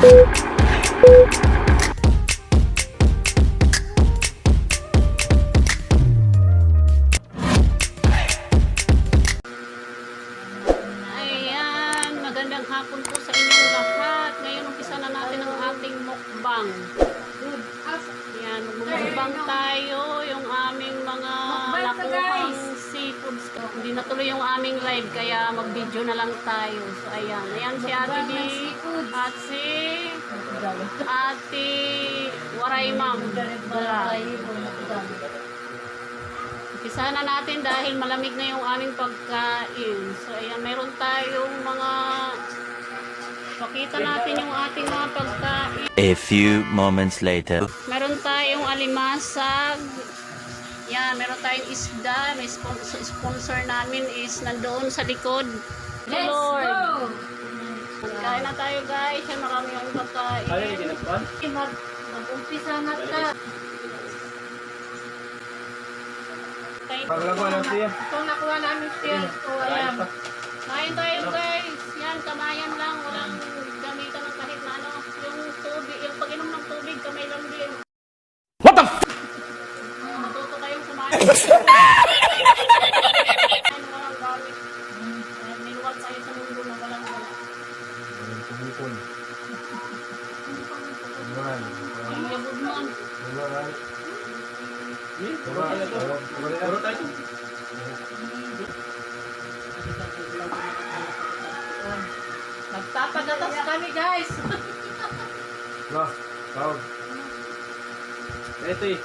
Ayan, magandang hapon po sa inyong lahat. Ngayon umpisa na natin ang ating mukbang. Ayan, magmumukbang tayo. Yung aming mga nakuhang seafoods. Hindi natuloy yung aming live kaya mag-video na lang tayo. So ayan, ayan si Ate D at si Ate Waray Ma'am. Umpisa na natin dahil malamig na yung aming pagkain. So ayan, meron tayong mga, pakita natin yung ating mga pagkain. A few moments later. Meron tayong alimasag. Yan, meron tayong isda. May sponsor namin is nandoon sa likod. Let's Lord. go! Kain na tayo guys. Yan, marami yung pagkain. Mag-umpisa na ka. Paglago lang siya. Itong nakuha namin siya. So, ayan. Kain tayo guys. Yan, kamayan lang. Walang gamitan ng kahit na ano. Yung tubig, yung pag-inom ng tubig, kamay lang din. What the f***? Matuto kayong kumain. Ano walang gamit. Niluwag tayo sa mundo na walang wala. Tumukon. Tumahan. Ang yabod man. Tumahan. Puro tayo. Magpapagatas kami, guys. Nah, tawag. Ito eh.